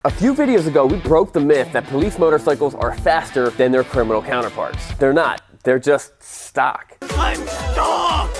A few videos ago, we broke the myth that police motorcycles are faster than their criminal counterparts. They're not. They're just stock. I'm stock!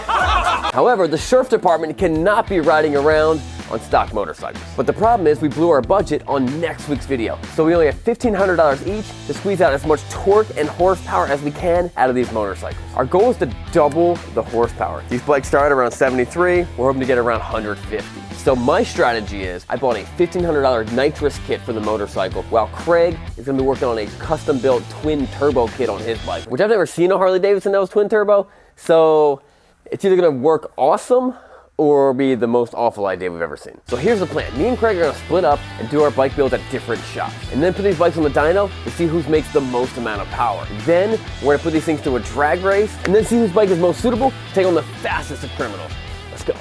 However, the sheriff department cannot be riding around on stock motorcycles. But the problem is we blew our budget on next week's video. So we only have $1,500 each to squeeze out as much torque and horsepower as we can out of these motorcycles. Our goal is to double the horsepower. These bikes start around 73. We're hoping to get around 150. So my strategy is I bought a $1,500 nitrous kit for the motorcycle, while Craig is gonna be working on a custom built twin turbo kit on his bike, which I've never seen a Harley Davidson that was twin turbo. So it's either gonna work awesome or be the most awful idea we've ever seen. So here's the plan. Me and Craig are gonna split up and do our bike builds at different shops. And then put these bikes on the dyno to see who makes the most amount of power. Then we're gonna put these things through a drag race and then see whose bike is most suitable to take on the fastest of criminals. Let's go.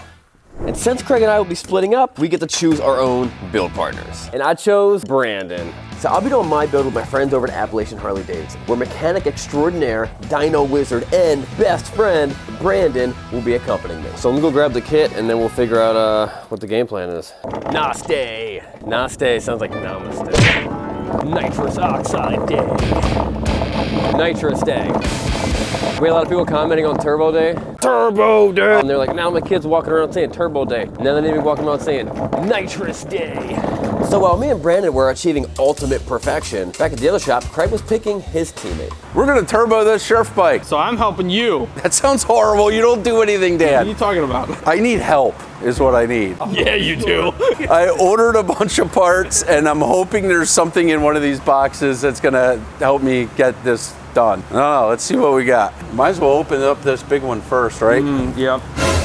And since Craig and I will be splitting up, we get to choose our own build partners. And I chose Brandon. So I'll be doing my build with my friends over at Appalachian Harley Davidson, where mechanic extraordinaire, dyno wizard, and best friend, Brandon, will be accompanying me. So I'm gonna go grab the kit and then we'll figure out what the game plan is. Namaste. Namaste sounds like namaste. Nitrous oxide day. Nitrous day. We had a lot of people commenting on Turbo Day. Turbo Day! And they're like, now my kids walking around saying Turbo Day. Now they're even walking around saying Nitrous Day. So while me and Brandon were achieving ultimate perfection, back at the other shop, Craig was picking his teammate. We're gonna turbo this sheriff bike. So I'm helping you. That sounds horrible. You don't do anything, Dad. What are you talking about? I need help, is what I need. Yeah, you do. I ordered a bunch of parts, and I'm hoping there's something in one of these boxes that's gonna help me get this done. No, let's see what we got. Might as well open up this big one first, right? Yep.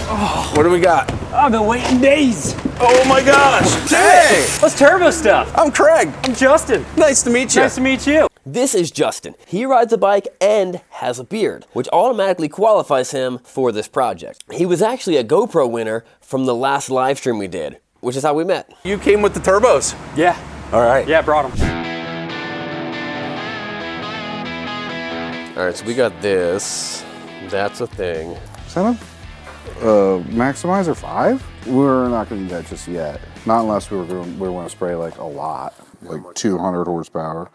Oh, what do we got? I've been waiting days. Oh my gosh! Hey! What's turbo stuff? I'm Craig. I'm Justin. Nice to meet you. Nice to meet you. This is Justin. He rides a bike and has a beard, which automatically qualifies him for this project. He was actually a GoPro winner from the last live stream we did, which is how we met. You came with the turbos. Yeah. All right. Yeah, brought them. All right, so we got this. That's a thing. Is that a Maximizer 5? We're not going to do that just yet. Not unless we want to spray like a lot, like 200 horsepower.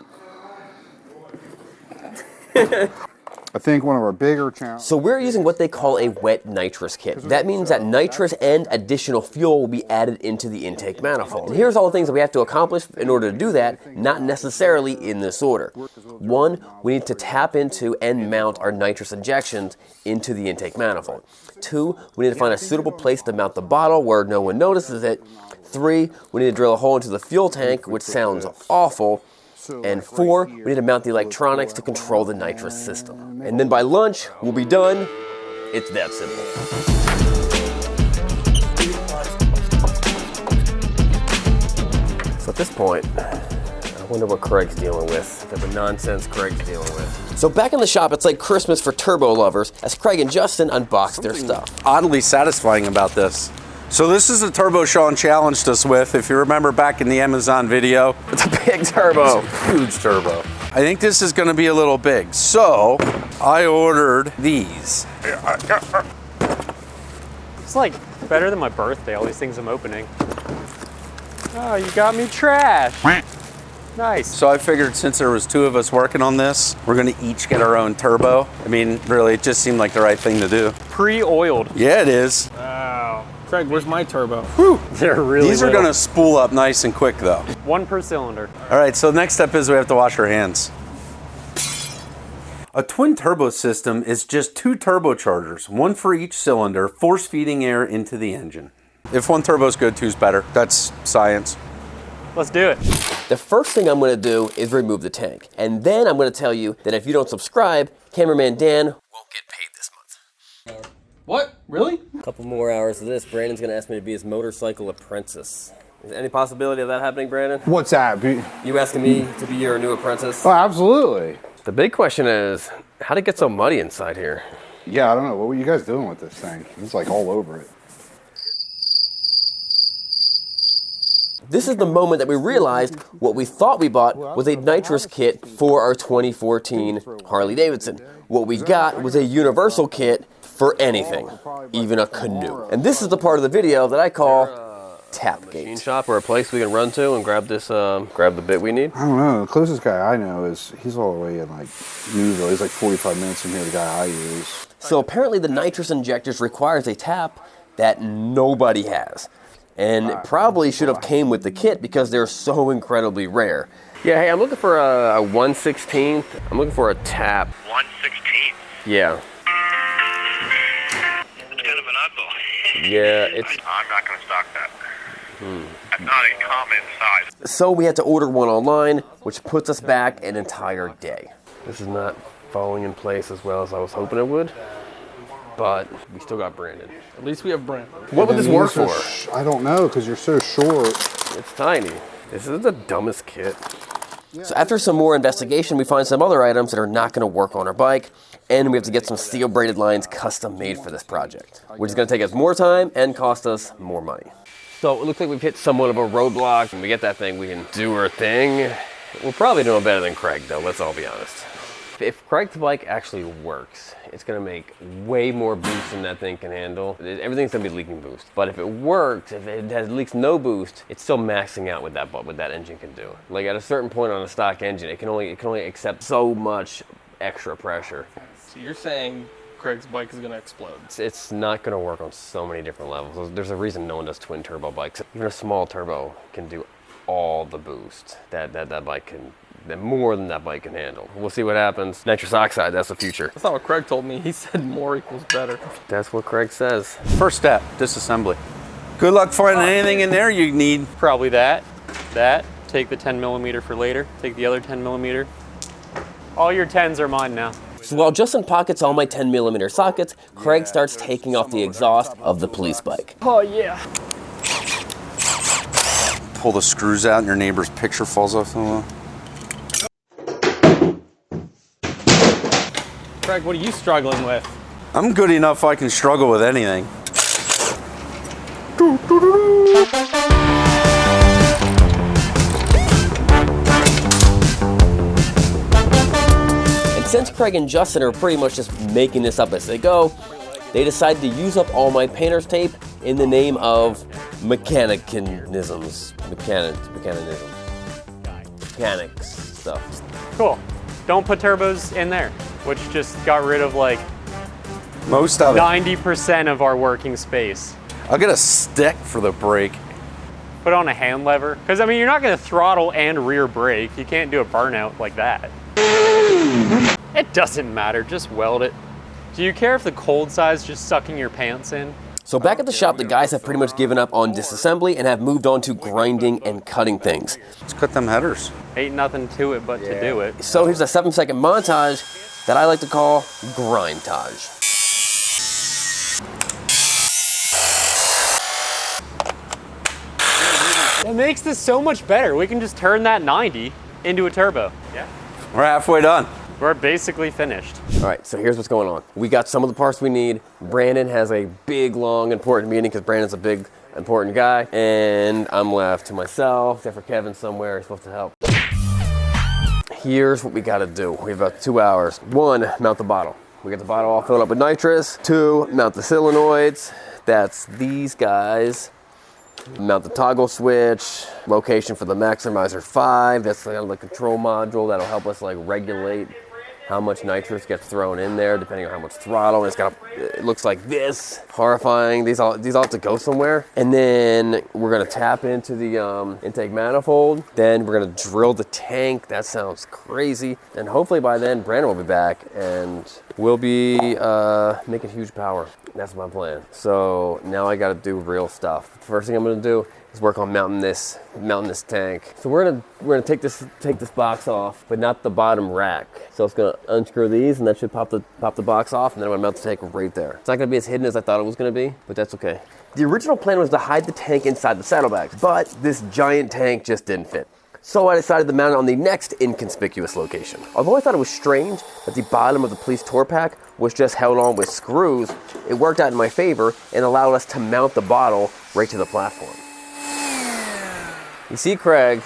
I think one of our bigger challenges. So we're using what they call a wet nitrous kit. That means that nitrous and additional fuel will be added into the intake manifold. And here's all the things that we have to accomplish in order to do that, not necessarily in this order. One, we need to tap into and mount our nitrous injections into the intake manifold. Two, we need to find a suitable place to mount the bottle where no one notices it. Three, we need to drill a hole into the fuel tank, which sounds awful. And four, we need to mount the electronics to control the nitrous system. And then by lunch, we'll be done. It's that simple. So at this point, I wonder what Craig's dealing with, the nonsense Craig's dealing with. So back in the shop, it's like Christmas for turbo lovers as Craig and Justin unbox their stuff. Oddly satisfying about this. So this is the turbo Sean challenged us with, if you remember back in the Amazon video. It's a big turbo. It's a huge turbo. I think this is gonna be a little big. So I ordered these. It's like better than my birthday, all these things I'm opening. Oh, you got me trash. Nice. So I figured since there was two of us working on this, we're gonna each get our own turbo. I mean, really, it just seemed like the right thing to do. Pre-oiled. Yeah, it is. Wow. Craig, where's my turbo? Whew. They're really These are little. gonna spool up nice and quick though. One per cylinder. All right, so the next step is we have to wash our hands. A twin turbo system is just two turbochargers, one for each cylinder, force feeding air into the engine. If one turbo's good, two's better. That's science. Let's do it. The first thing I'm gonna do is remove the tank. And then I'm gonna tell you that if you don't subscribe, cameraman Dan won't get paid this month. What? Really? A couple more hours of this, Brandon's gonna ask me to be his motorcycle apprentice. Is there any possibility of that happening, Brandon? What's that? You asking me to be your new apprentice? Oh, absolutely. The big question is, how'd it get so muddy inside here? Yeah, I don't know. What were you guys doing with this thing? It's like all over it. This is the moment that we realized what we thought we bought was a nitrous kit for our 2014 Harley Davidson. What we got was a universal kit for anything, even a canoe. And this is the part of the video that I call tap machine shop or a place we can run to and grab this, grab the bit we need? I don't know. The closest guy I know he's all the way in like Newville. He's like 45 minutes from here, the guy I use. So apparently the nitrous injectors requires a tap that nobody has. And it probably should have came with the kit because they're so incredibly rare. Yeah, hey, I'm looking for a 1/16. I'm looking for a tap. 1/16? Yeah. It's kind of an oddball. Yeah, it's... I'm not going to stock that. That's not a common size. So we had to order one online, which puts us back an entire day. This is not falling in place as well as I was hoping it would, but we still got Brandon. At least we have Brandon. What would this work for? I don't know, because you're so short. It's tiny. This is the dumbest kit. So after some more investigation, we find some other items that are not going to work on our bike, and we have to get some steel braided lines custom made for this project, which is going to take us more time and cost us more money. So it looks like we've hit somewhat of a roadblock. When we get that thing, we can do our thing. We're probably doing better than Craig, though, let's all be honest. If Craig's bike actually works, it's gonna make way more boost than that thing can handle. Everything's gonna be leaking boost. But if it works, if it leaks no boost, it's still maxing out what that engine can do. Like at a certain point on a stock engine, it can only accept so much extra pressure. So you're saying Craig's bike is going to explode? It's not gonna work on so many different levels. There's a reason no one does twin turbo bikes. Even a small turbo can do all the boost that bike can. More than that bike can handle. We'll see what happens. Nitrous oxide, that's the future. That's not what Craig told me. He said more equals better. That's what Craig says. First step, disassembly. Good luck finding anything in there you need. Probably that. Take the 10 millimeter for later. Take the other 10 millimeter. All your 10s are mine now. So while Justin pockets all my 10 millimeter sockets, Craig starts taking off the exhaust of the police bike. Oh yeah. Pull the screws out and your neighbor's picture falls off the wall. Craig, what are you struggling with? I'm good enough I can struggle with anything. And since Craig and Justin are pretty much just making this up as they go, they decided to use up all my painter's tape in the name of mechanics stuff. Cool. Don't put turbos in there, which just got rid of like Most of it. 90% of our working space. I'll get a stick for the brake. Put on a hand lever. Because I mean, you're not going to throttle and rear brake. You can't do a burnout like that. It doesn't matter, just weld it. Do you care if the cold side's just sucking your pants in? So back at the shop, the guys have pretty much given up on disassembly and have moved on to grinding and cutting things. Let's cut them headers. Ain't nothing to it but to do it. So here's a 7-second montage that I like to call grindtage. It makes this so much better. We can just turn that 90 into a turbo. Yeah. We're halfway done. We're basically finished. All right, so here's what's going on. We got some of the parts we need. Brandon has a big, long, important meeting because Brandon's a big, important guy. And I'm left to myself, except for Kevin somewhere. He's supposed to help. Here's what we gotta do. We have about 2 hours. 1, mount the bottle. We got the bottle all filled up with nitrous. 2, mount the solenoids. That's these guys. Mount the toggle switch, location for the Maximizer 5. That's kind of the control module that'll help us like regulate how much nitrous gets thrown in there, depending on how much throttle. And it looks like this. Horrifying. These all have to go somewhere. And then we're gonna tap into the intake manifold. Then we're gonna drill the tank. That sounds crazy. And hopefully by then, Brandon will be back and we'll be making huge power. That's my plan. So now I gotta do real stuff. First thing I'm gonna do is work on mounting this tank. So we're gonna take this box off, but not the bottom rack. So it's gonna unscrew these, and that should pop the box off, and then I'm gonna mount the tank right there. It's not gonna be as hidden as I thought it was gonna be, but that's okay. The original plan was to hide the tank inside the saddlebags, but this giant tank just didn't fit. So I decided to mount it on the next inconspicuous location. Although I thought it was strange that the bottom of the police tour pack was just held on with screws, it worked out in my favor and allowed us to mount the bottle right to the platform. You see, Craig,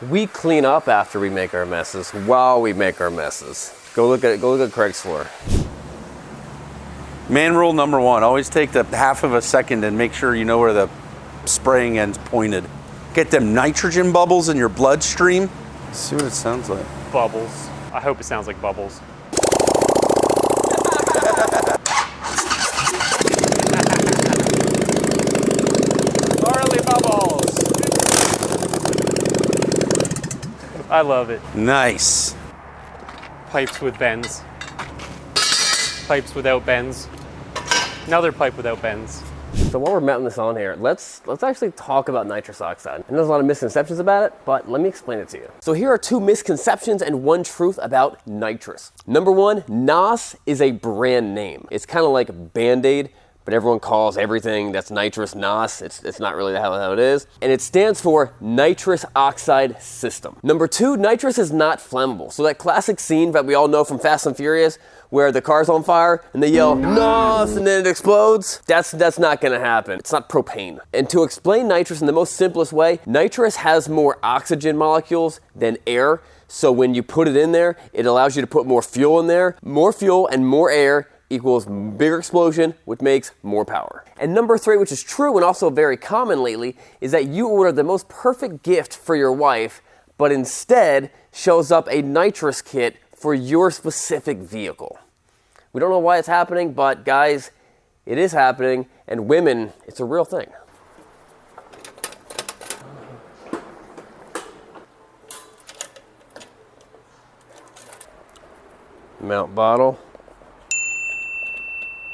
we clean up after we make our messes while we make our messes. Go look at Craig's floor. Man rule number 1, always take the half of a second and make sure you know where the spraying ends pointed. Get them nitrogen bubbles in your bloodstream. Let's see what it sounds like. Bubbles. I hope it sounds like bubbles. Harley bubbles. I love it. Nice. Pipes with bends. Pipes without bends. Another pipe without bends. So while we're mounting this on here, let's actually talk about nitrous oxide. And there's a lot of misconceptions about it, but let me explain it to you. So here are 2 misconceptions and 1 truth about nitrous. Number 1, NOS is a brand name. It's kind of like Band-Aid, but everyone calls everything that's nitrous NOS. It's not really how it is. And it stands for nitrous oxide system. Number 2, nitrous is not flammable. So that classic scene that we all know from Fast and Furious, where the car's on fire and they yell NOS and then it explodes, that's not gonna happen. It's not propane. And to explain nitrous in the most simplest way, nitrous has more oxygen molecules than air. So when you put it in there, it allows you to put more fuel in there. More fuel and more air equals bigger explosion, which makes more power. And number 3, which is true and also very common lately, is that you order the most perfect gift for your wife, but instead shows up a nitrous kit for your specific vehicle. We don't know why it's happening, but guys, it is happening, and women, it's a real thing. Mount bottle.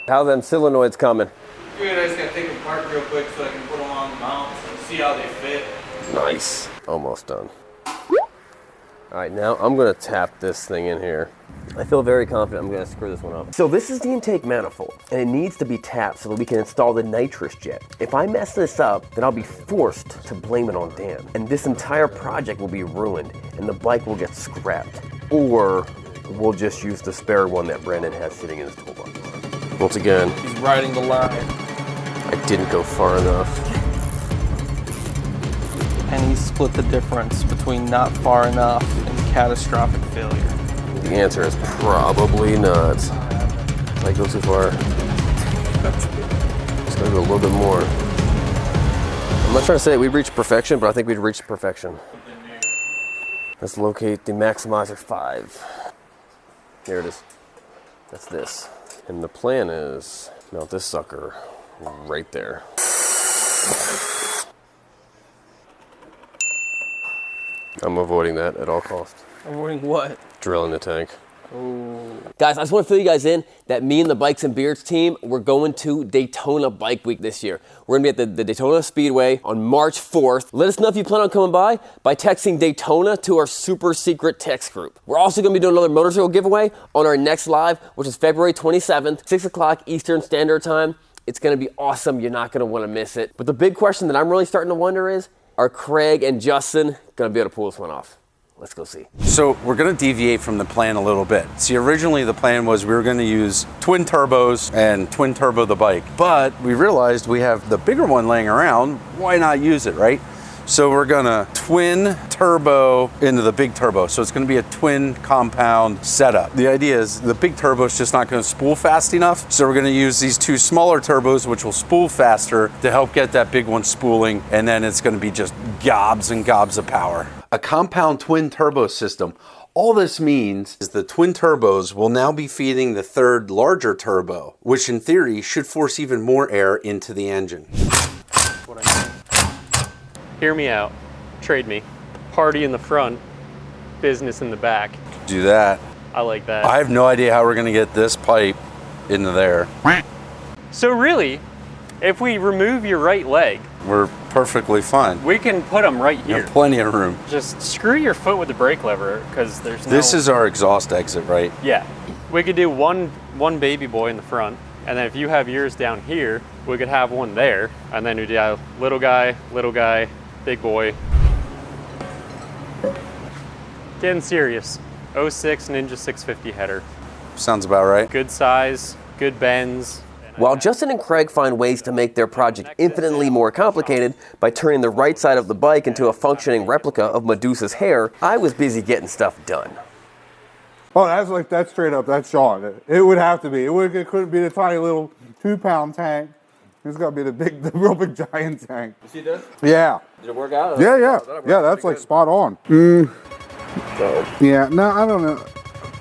How them solenoids coming? Good, I just gotta take them apart real quick so I can put them on the mounts and see how they fit. Nice. Almost done. All right, now I'm gonna tap this thing in here. I feel very confident I'm gonna screw this one up. So this is the intake manifold, and it needs to be tapped so that we can install the nitrous jet. If I mess this up, then I'll be forced to blame it on Dan. And this entire project will be ruined, and the bike will get scrapped. Or we'll just use the spare one that Brandon has sitting in his toolbox. Once again, He's riding the line. I didn't go far enough. And he split the difference between not far enough and catastrophic failure. The answer is probably not. If I go too far, just gotta go a little bit more. I'm not trying to say that we'd reach perfection, but I think we'd reach perfection. Let's locate the Maximizer 5. There it is. That's this. And the plan is mount this sucker right there. I'm avoiding that at all costs. Avoiding what? Drilling the tank. Ooh. Guys, I just want to fill you guys in that me and the Bikes and Beards team, we're going to Daytona Bike Week this year. We're going to be at the Daytona Speedway on March 4th. Let us know if you plan on coming by texting Daytona to our super secret text group. We're also going to be doing another motorcycle giveaway on our next live, which is February 27th, 6 o'clock Eastern Standard Time. It's going to be awesome. You're not going to want to miss it. But the big question that I'm really starting to wonder is, are Craig and Justin going to be able to pull this one off? Let's go see. So we're going to deviate from the plan a little bit. See, originally the plan was we were going to use twin turbos and twin turbo the bike, but we realized we have the bigger one laying around. Why not use it, right? So we're going to twin turbo into the big turbo. So it's going to be a twin compound setup. The idea is the big turbo is just not going to spool fast enough. So we're going to use these 2 smaller turbos, which will spool faster to help get that big one spooling. And then it's going to be just gobs and gobs of power. A compound twin turbo system. All this means is the twin turbos will now be feeding the 3rd larger turbo, which in theory should force even more air into the engine. Hear me out. Trade me. Party in the front, business in the back. Do that. I like that. I have no idea how we're going to get this pipe into there. So really, if we remove your right leg, We're perfectly fine. we can put them right We here. have plenty of room. Just screw your foot with the brake lever, because there's no... This is our exhaust exit, right? Yeah. We could do one baby boy in the front, and then if you have yours down here, we could have one there, and then we'd have little guy, big boy. Getting serious. 06 Ninja 650 header. Sounds about right. Good size, good bends. While Justin and Craig find ways to make their project infinitely more complicated by turning the right side of the bike into a functioning replica of Medusa's hair, I was busy getting stuff done. Oh, that's straight up. That's Sean. It would have to be. It couldn't be the tiny little 2-pound tank It's got to be the real big giant tank. You see this? Yeah. Did it work out? Yeah. Yeah, That's like spot on. So, Yeah. No, I don't know.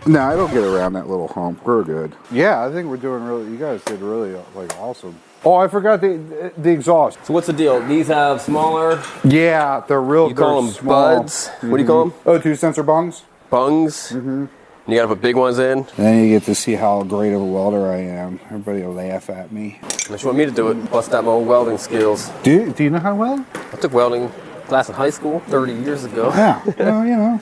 No, I don't get around that little hump. We're good. Yeah, I think we're doing really. You guys did really like awesome. Oh, I forgot the exhaust. so what's the deal? These have smaller. Yeah, they're real. You call them small. buds. What do you call them? O2 sensor bungs. Bungs. Mm-hmm. You gotta put big ones in. And then you get to see how great of a welder I am. Everybody will laugh at me. Unless you want me to do it. Bust out my old welding skills. Do you know how to weld? I took welding class in high school 30 years ago. Yeah. Well, you know.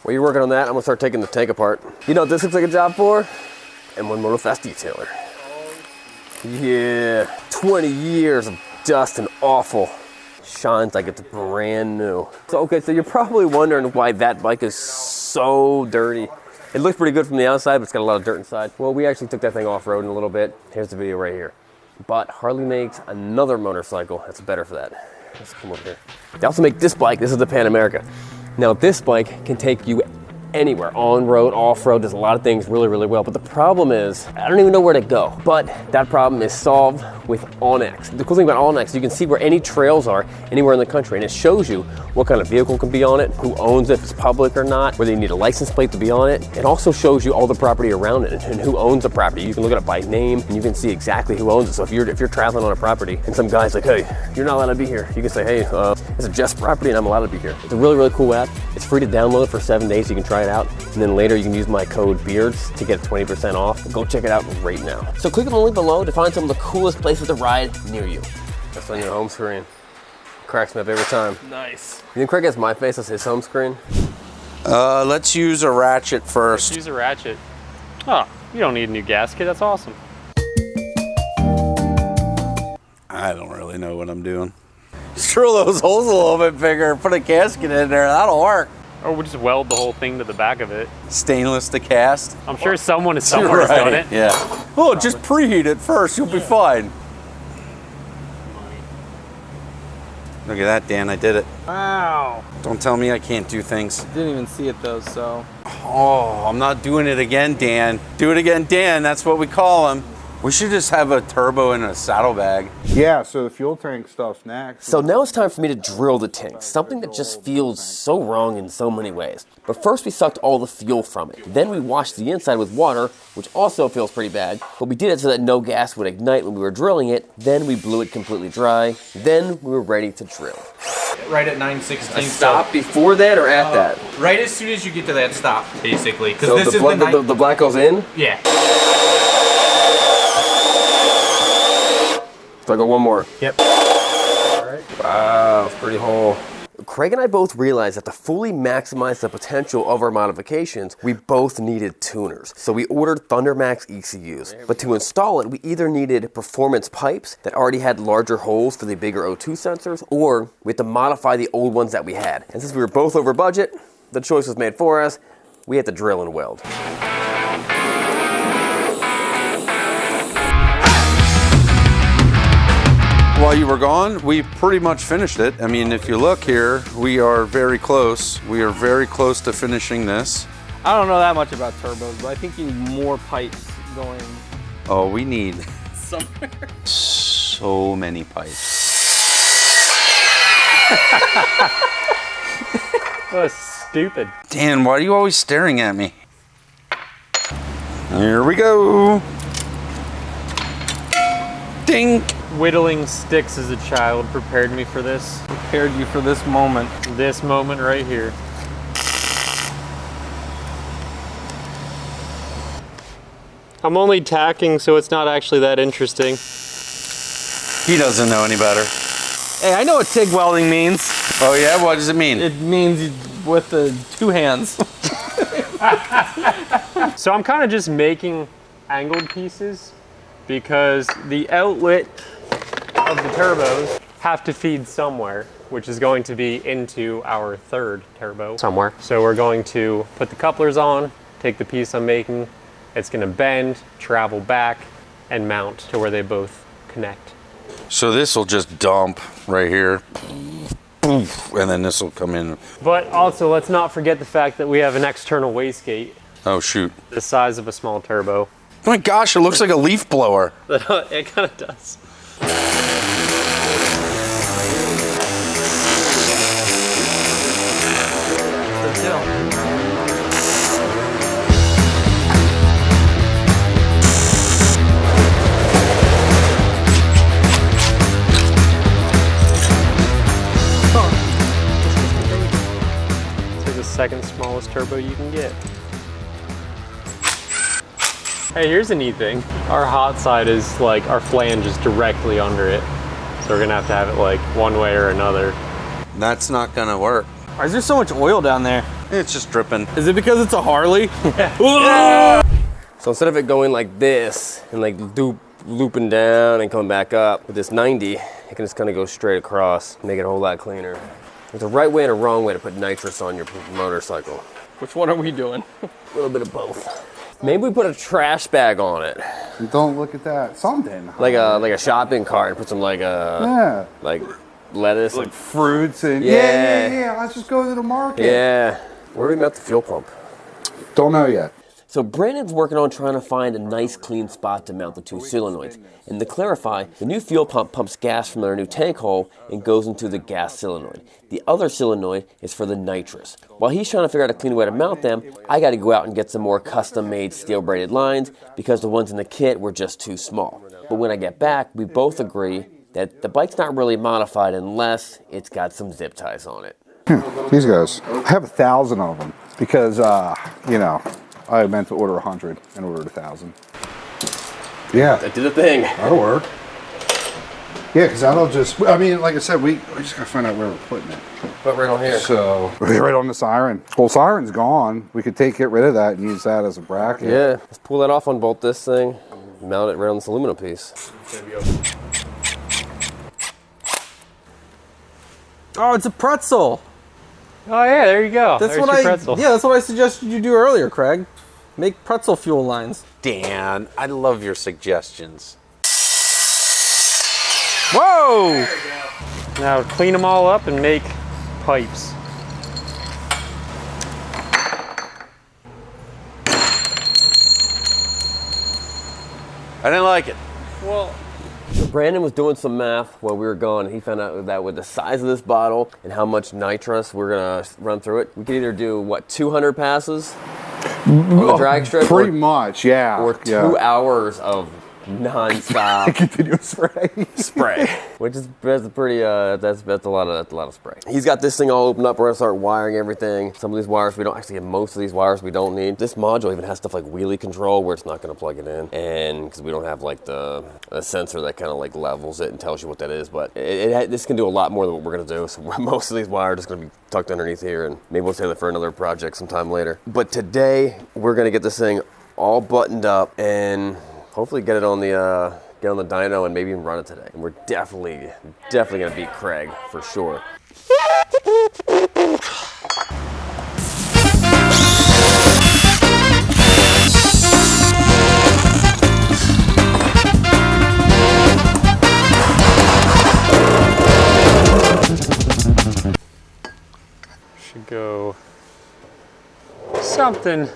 While you're working on that, I'm gonna start taking the tank apart. You know what this looks like a job for? M1 Moto Fast Detailer. Yeah, 20 years of dust and awful. Shines like it's brand new. So, okay, so you're probably wondering why that bike is so dirty. It looks pretty good from the outside, but it's got a lot of dirt inside. Well, we actually took that thing off-road in a little bit. Here's the video right here. But Harley makes another motorcycle that's better for that. Let's come over here. They also make this bike. This is the Pan America. Now, this bike can take you anywhere, on-road, off-road, does a lot of things really, really well. But the problem is, I don't even know where to go. But that problem is solved with OnX. The cool thing about OnX, you can see where any trails are anywhere in the country, and it shows you what kind of vehicle can be on it, who owns it, if it's public or not, whether you need a license plate to be on it. It also shows you all the property around it and who owns the property. You can look it up by name, and you can see exactly who owns it. So if you're traveling on a property, and some guy's like, hey, you're not allowed to be here, you can say, hey, it's a Jeff's property, and I'm allowed to be here. It's a really, really cool app. It's free to download for 7 days. You can try it out. And then later you can use my code BEARDS to get 20% off. Go check it out right now. So click on the link below to find some of the coolest places to ride near you. That's on your home screen. Cracks me up every time. Nice. You think Craig has my face as his home screen? Let's use a ratchet first. Use a ratchet. Oh, you don't need a new gasket. That's awesome. I don't really know what I'm doing. Just drill those holes a little bit bigger, put a gasket in there, that'll work. Or we'll just weld the whole thing to the back of it. Stainless to cast. I'm sure someone has done it. Yeah. Oh, just preheat it first, you'll be fine. Look at that, Dan, I did it. Wow. Don't tell me I can't do things. Didn't even see it though, so. Oh, I'm not doing it again, Dan. Do it again, Dan, that's what we call him. We should just have a turbo in a saddlebag. Yeah. So the fuel tank stuff's next. So now it's time for me to drill the tank, something that just feels so wrong in so many ways. But first we sucked all the fuel from it. Then we washed the inside with water, which also feels pretty bad. But we did it so that no gas would ignite when we were drilling it. Then we blew it completely dry. Then we were ready to drill. Right at 9:16. Stop before that or at that? Right as soon as you get to that stop, basically. Because So this the, is the black goes in? yeah. So I go one more. Yep. Wow, it's pretty whole. Craig and I both realized that to fully maximize the potential of our modifications, we both needed tuners. So we ordered ThunderMax ECUs. But to install it, we either needed performance pipes that already had larger holes for the bigger O2 sensors, or we had to modify the old ones that we had. And since we were both over budget, the choice was made for us. We had to drill and weld. While you were gone, we pretty much finished it. I mean, if you look here, we are very close. We are very close to finishing this. I don't know that much about turbos, but I think you need more pipes going Oh, we need somewhere. so many pipes. That was stupid. Dan, why are you always staring at me? Here we go. Dink. Whittling sticks as a child prepared me for this. Prepared you for this moment. This moment right here. I'm only tacking, so it's not actually that interesting. He doesn't know any better. Hey, I know what TIG welding means. Oh yeah, what does it mean? It means with the 2 hands. So I'm kind of just making angled pieces because the outlet of the turbos have to feed somewhere, which is going to be into our third turbo somewhere. So we're going to put the couplers on, take the piece I'm making, it's gonna bend, travel back, and mount to where they both connect. So this will just dump right here. And then this will come in. But also, let's not forget the fact that we have an external wastegate Oh shoot. the size of a small turbo. Oh my gosh, it looks like a leaf blower. It kind of does. It's like the second smallest turbo you can get. Hey, here's a neat thing. Our hot side is like, our flange is directly under it. So we're gonna have it like one way or another. That's not gonna work. Why is there so much oil down there? It's just dripping. Is it because it's a Harley? So instead of it going like this and like looping down and coming back up with this 90, it can just kind of go straight across, make it a whole lot cleaner. There's a right way and a wrong way to put nitrous on your motorcycle. Which one are we doing? A little bit of both. Maybe we put a trash bag on it, Don't look at that. Something. like a shopping cart, and put some like like lettuce, Like fruits and Yeah. yeah. Let's just go to the market. yeah. Where do we mount the fuel pump? Don't know yet. So Brandon's working on trying to find a nice clean spot to mount the two solenoids. And to clarify, the new fuel pump pumps gas from their new tank hole and goes into the gas solenoid. The other solenoid is for the nitrous. While he's trying to figure out a clean way to mount them, I got to go out and get some more custom-made steel braided lines because the ones in the kit were just too small. But when I get back, we both agree that the bike's not really modified unless it's got some zip ties on it. These guys. I have 1,000 of them because, you know, I meant to order 100 and ordered 1,000. Yeah, That did a thing. that'll work. Yeah, because that'll just, I mean, like I said, we just got to find out where we're putting it. Put right on here. So, right on the siren. Well, siren's gone. We could get rid of that and use that as a bracket. Yeah, let's pull that off, unbolt this thing, mount it right on this aluminum piece. Oh, it's a pretzel. Oh yeah, there you go. That's There's what your pretzel. Yeah, that's what I suggested you do earlier, Craig. Make pretzel fuel lines. Dan, I love your suggestions. Whoa! Now clean them all up and make pipes. I didn't like it. Well, Brandon was doing some math while we were gone. He found out that with the size of this bottle and how much nitrous we're gonna run through it, we could either do what, 200 passes on the drag strip, Pretty much, yeah. or 2 hours of non-stop Continuous spray, which is that's a pretty that's a lot of spray. He's got this thing all opened up. We're gonna start wiring everything. Some of these wires we don't actually have. Most of these wires we don't need. This module even has stuff like wheelie control where it's not gonna plug it in, and because we don't have like a sensor that kind of like levels it and tells you what that is. But this can do a lot more than what we're gonna do. So most of these wires are just gonna be tucked underneath here, and maybe we'll save it for another project sometime later. But today we're gonna get this thing all buttoned up and hopefully get on the dyno and maybe even run it today. And we're definitely gonna beat Craig for sure. should go something.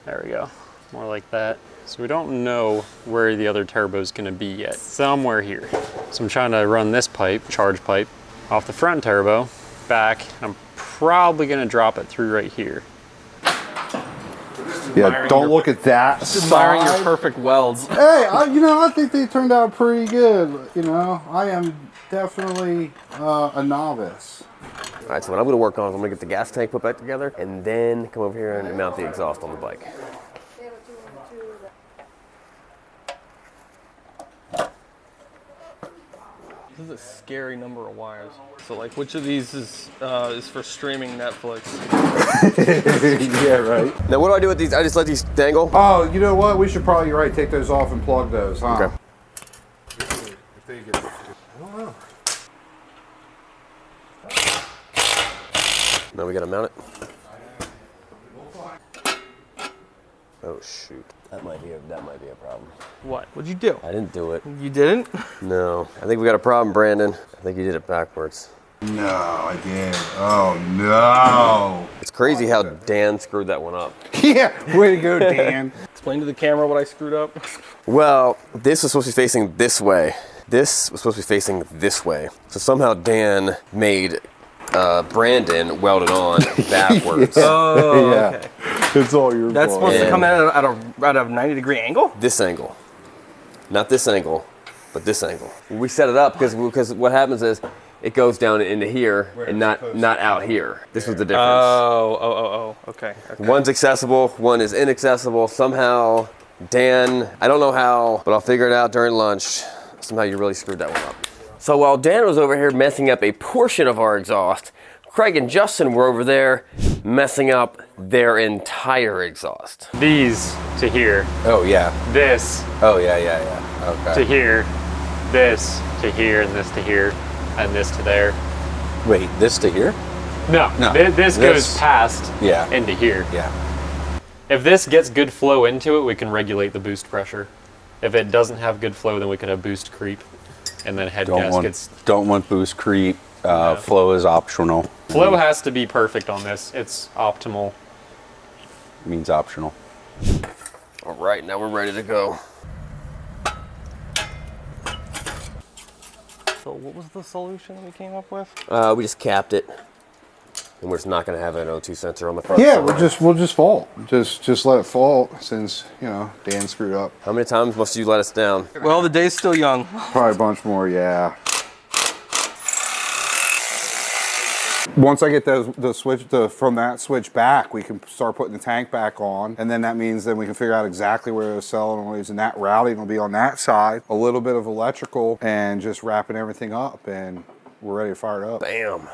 There we go. More like that. So we don't know where the other turbo is going to be yet. Somewhere here. So I'm trying to run this pipe, charge pipe, off the front turbo, back. I'm probably going to drop it through right here. Yeah, don't look at that. Admiring your side. perfect welds. Hey, I think they turned out pretty good. You know, I am definitely a novice. All right, so what I'm gonna work on is I'm gonna get the gas tank put back together and then come over here and mount the exhaust on the bike. This is a scary number of wires. So like, which of these is for streaming Netflix? Yeah, right. Now what do I do with these? I just let these dangle? Oh, you know what? We should probably, you're right, take those off and plug those, huh? Okay. I don't know. Now we gotta mount it. Oh shoot, that might be a problem. What? What'd you do? I didn't do it. You didn't? No, I think we got a problem, Brandon. I think you did it backwards. No, I did. Oh, no. It's crazy how Dan screwed that one up. Yeah, way to go, Dan. Explain to the camera what I screwed up. Well, this was supposed to be facing this way. This was supposed to be facing this way. So somehow Dan made Brandon welded on backwards. Oh, Yeah. okay. It's all your That's fault. supposed to come out at a 90-degree angle? This angle. Not this angle, but this angle. We set it up because what happens is it goes down into here and not out here. This was the difference. Oh, okay. One's accessible, one is inaccessible. Somehow, Dan, I don't know how, but I'll figure it out during lunch. Somehow you really screwed that one up. So while Dan was over here messing up a portion of our exhaust, Craig and Justin were over there messing up their entire exhaust. These to here, Oh yeah. this Oh yeah. Okay. to here, this to here, and this to here, and this to there. Wait, this to here? No, No, this goes this- past Yeah. into here. Yeah. If this gets good flow into it, we can regulate the boost pressure. If it doesn't have good flow, then we could have boost creep, and then head gaskets. Don't want boost creep. Flow is optional. Flow has to be perfect on this. It's optimal. Means optional. All right, now we're ready to go. So what was the solution we came up with? We just capped it. And we're just not gonna have an O2 sensor on the front. Yeah, side. we'll just fault. Just let it fault since, you know, Dan screwed up. How many times must you let us down? Well, the day's still young. Probably a bunch more, yeah. Once I get from that switch back, we can start putting the tank back on, and then that means then we can figure out exactly where those solenoids and that routing will be on that side. A little bit of electrical and just wrapping everything up, and we're ready to fire it up. Bam.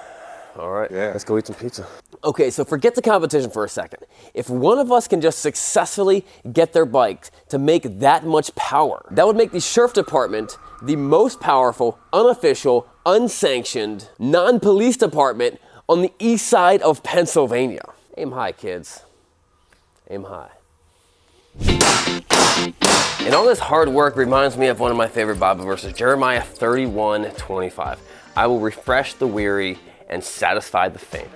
All right, Yeah. let's go eat some pizza. Okay, so forget the competition for a second. If one of us can just successfully get their bikes to make that much power, that would make the sheriff department the most powerful, unofficial, unsanctioned, non-police department on the east side of Pennsylvania. Aim high, kids. Aim high. And all this hard work reminds me of one of my favorite Bible verses, Jeremiah 31:25. I will refresh the weary and satisfy the faint.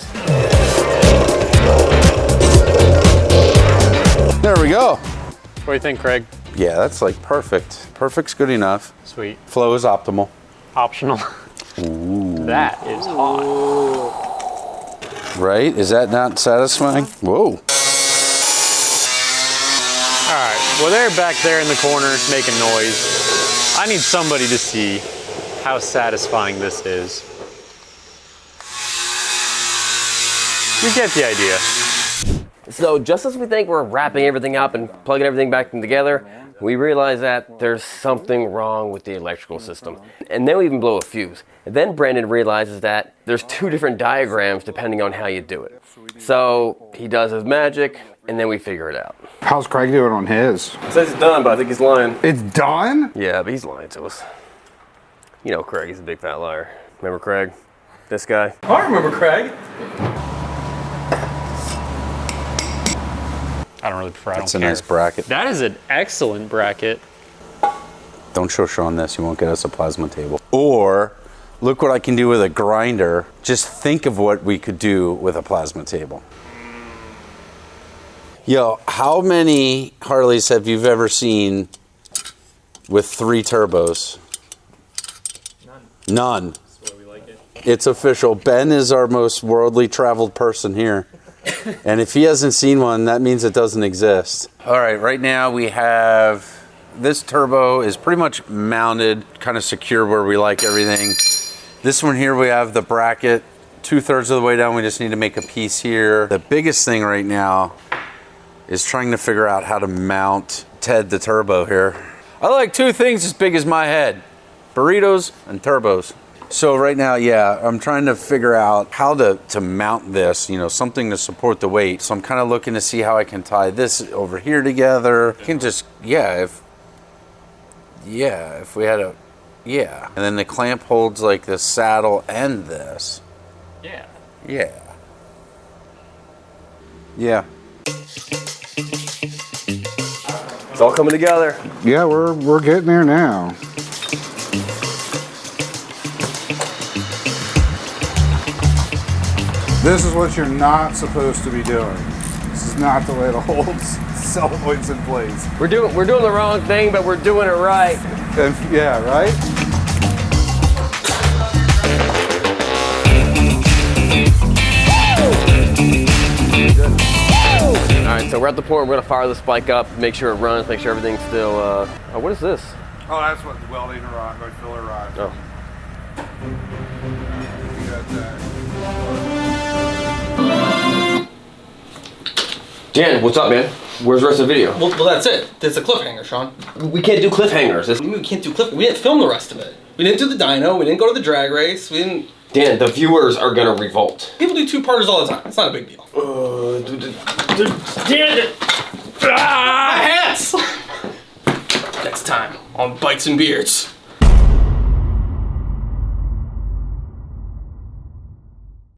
There we go. What do you think, Craig? Yeah, that's like perfect. Perfect's good enough. Sweet. Flow is optimal. Optional. That is hot. Right? Is that not satisfying? Whoa. All right. Well, they're back there in the corner making noise. I need somebody to see how satisfying this is. You get the idea. So just as we think we're wrapping everything up and plugging everything back together, we realize that there's something wrong with the electrical system. And then we even blow a fuse. And then Brandon realizes that there's two different diagrams depending on how you do it. So he does his magic, and then we figure it out. How's Craig doing on his? He says it's done, but I think he's lying. It's done? Yeah, but he's lying to us. You know Craig, he's a big fat liar. Remember Craig? This guy? I remember Craig. I don't really prefer. I That's don't a care. nice bracket. That is an excellent bracket. Don't show Sean this. You won't get us a plasma table. Or look what I can do with a grinder. Just think of what we could do with a plasma table. Yo, how many Harleys have you ever seen with 3 turbos? None. That's why we like it. It's official. Ben is our most worldly traveled person here. And if he hasn't seen one, that means it doesn't exist. All right, right now we have, this turbo is pretty much mounted, kind of secure where we like everything. This one here, we have the bracket 2/3 of the way down. We just need to make a piece here. The biggest thing right now is trying to figure out how to mount Ted the turbo here. I like 2 things as big as my head: burritos and turbos. So right now, yeah, I'm trying to figure out how to mount this, you know, something to support the weight. So I'm kind of looking to see how I can tie this over here together. I can just, if we had a, and then the clamp holds like the saddle and this. Yeah. Yeah. Yeah. It's all coming together. Yeah, we're getting there now. This is what you're not supposed to be doing. This is not the way to hold solenoids in place. We're doing the wrong thing, but we're doing it right. And, yeah, right? So we're at the point we're gonna fire this bike up, make sure it runs, make sure everything's still, oh, what is this? Oh, that's what the welding rod, my filler rod. Oh. You got that. Dan, what's up, man? Where's the rest of the video? Well, that's it. There's a cliffhanger, Sean. We can't do cliffhangers. We can't do cliffhanger. We didn't film the rest of it. We didn't do the dyno. We didn't go to the drag race. We didn't. Dan, the viewers are gonna revolt. People do two-parters all the time. It's not a big deal. Dan it! My hats! Next time on Bikes and Beards.